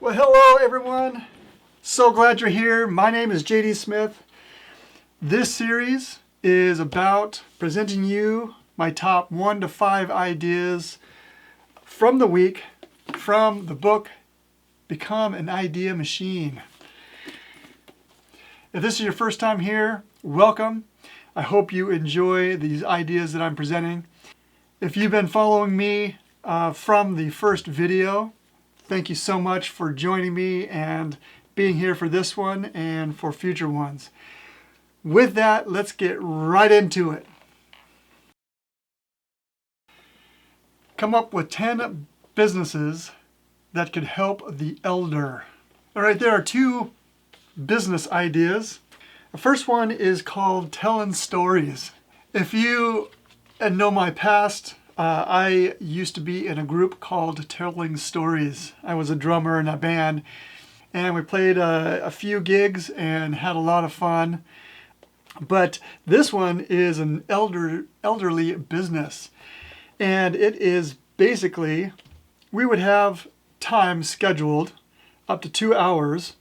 Well, hello everyone. So glad you're here. My name is JD Smith. This series is about presenting you my top 1 to 5 ideas from the week from the book Become an Idea Machine. If this is your first time here, welcome. I hope you enjoy these ideas that I'm presenting. If you've been following me from the first video, thank you so much for joining me and being here for this one and for future ones. With that, let's get right into it. Come up with 10 businesses that could help the elder. All right, there are 2 business ideas. The first one is called telling stories. If you know my past, I used to be in a group called Telling Stories. I was a drummer in a band, and we played a few gigs and had a lot of fun. But this one is an elderly business, and it is basically, we would have time scheduled up to 2 hours,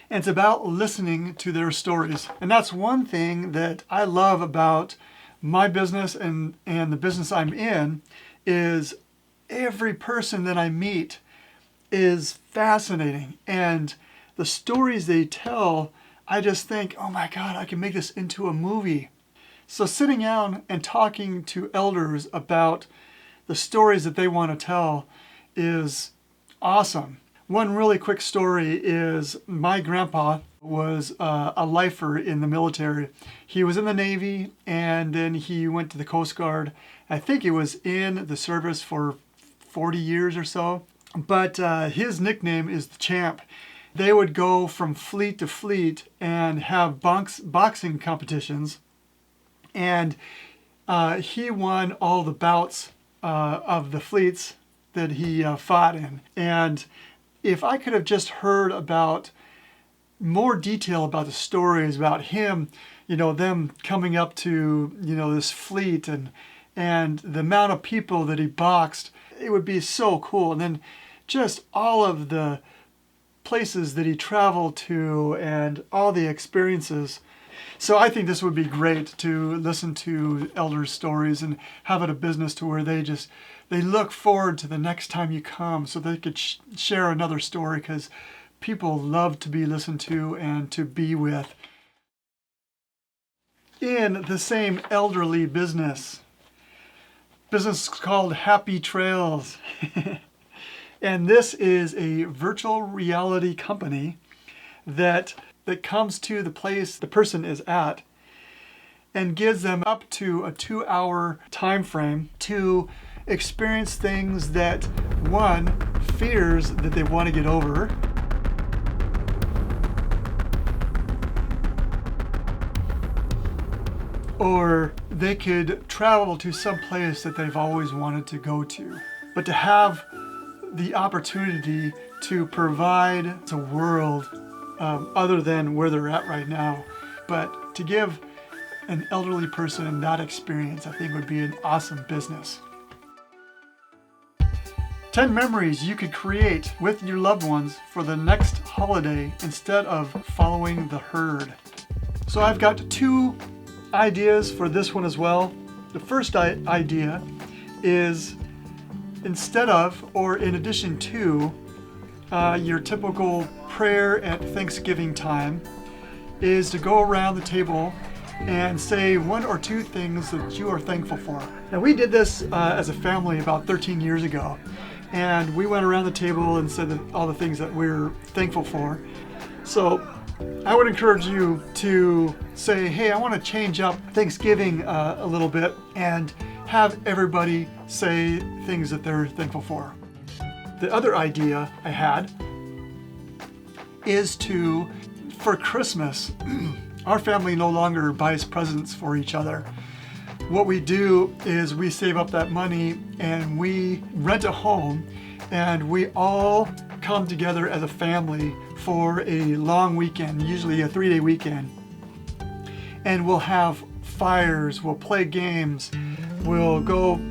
and it's about listening to their stories. And that's one thing that I love about my business and the business I'm in, is every person that I meet is fascinating, and the stories they tell, I just think, oh my God, I can make this into a movie. So sitting down and talking to elders about the stories that they want to tell is awesome. One really quick story is my grandpa was a lifer in the military. He was in the Navy, and then he went to the Coast Guard. I think he was in the service for 40 years or so. But his nickname is the Champ. They would go from fleet to fleet and have boxing competitions. And he won all the bouts of the fleets that he fought in. And if I could have just heard about more detail about the stories about him, them coming up to, this fleet and the amount of people that he boxed, it would be so cool. And then just all of the places that he traveled to and all the experiences. So I think this would be great to listen to elders' stories and have it a business to where they look forward to the next time you come so they could share another story, because people love to be listened to and to be with. In the same elderly business called Happy Trails. And this is a virtual reality company that comes to the place the person is at and gives them up to a 2-hour time frame to experience things that one fears that they want to get over, or they could travel to some place that they've always wanted to go to. But to have the opportunity to provide a world other than where they're at right now, but to give an elderly person that experience, I think would be an awesome business. 10 memories you could create with your loved ones for the next holiday instead of following the herd. So I've got 2 ideas for this one as well. The first idea is, instead of, or in addition to, your typical prayer at Thanksgiving time, is to go around the table and say 1 or 2 things that you are thankful for. Now, we did this as a family about 13 years ago, and we went around the table and said all the things that we're thankful for. So I would encourage you to say, hey, I want to change up Thanksgiving a little bit and have everybody say things that they're thankful for. The other idea I had is for Christmas, our family no longer buys presents for each other. What we do is we save up that money and we rent a home, and we all come together as a family for a long weekend, usually a 3-day weekend. And we'll have fires, we'll play games, we'll go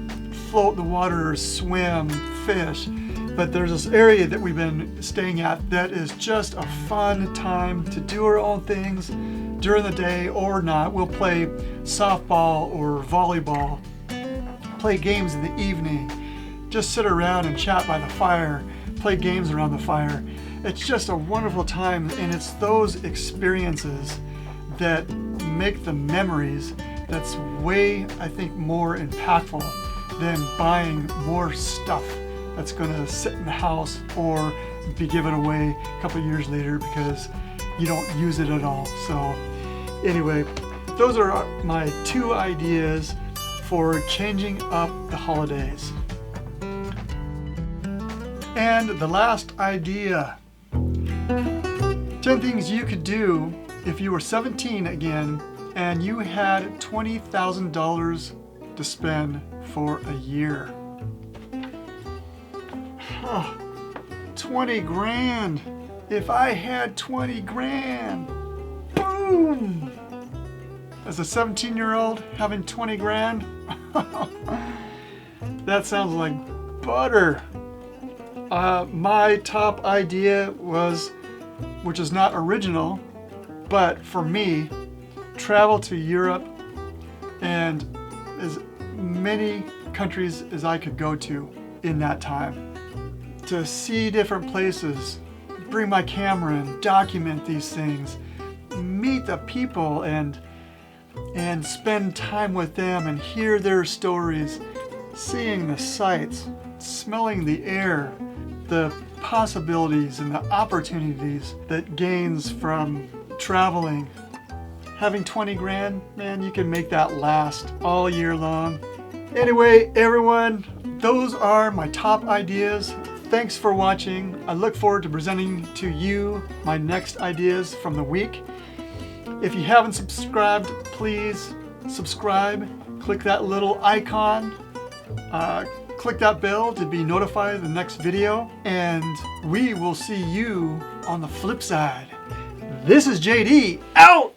float in the water, swim, fish, But there's this area that we've been staying at that is just a fun time to do our own things during the day or not. We'll play softball or volleyball, play games in the evening, just sit around and chat by the fire, play games around the fire. It's just a wonderful time, and it's those experiences that make the memories that's way, I think, more impactful than buying more stuff that's going to sit in the house or be given away a couple of years later because you don't use it at all. So anyway, those are my 2 ideas for changing up the holidays. And the last idea, 10 things you could do if you were 17 again and you had $20,000 to spend for a year. 20 grand. If I had 20 grand, boom! As a 17-year-old having 20 grand, that sounds like butter. My top idea was, which is not original, but for me, travel to Europe and as many countries as I could go to in that time. To see different places, bring my camera and document these things, meet the people and spend time with them and hear their stories, seeing the sights, smelling the air, the possibilities and the opportunities that gains from traveling. Having 20 grand, man, you can make that last all year long. Anyway, everyone, those are my top ideas. Thanks for watching. I look forward to presenting to you my next ideas from the week. If you haven't subscribed, please subscribe. Click that little icon. Click that bell to be notified of the next video. And we will see you on the flip side. This is JD, out!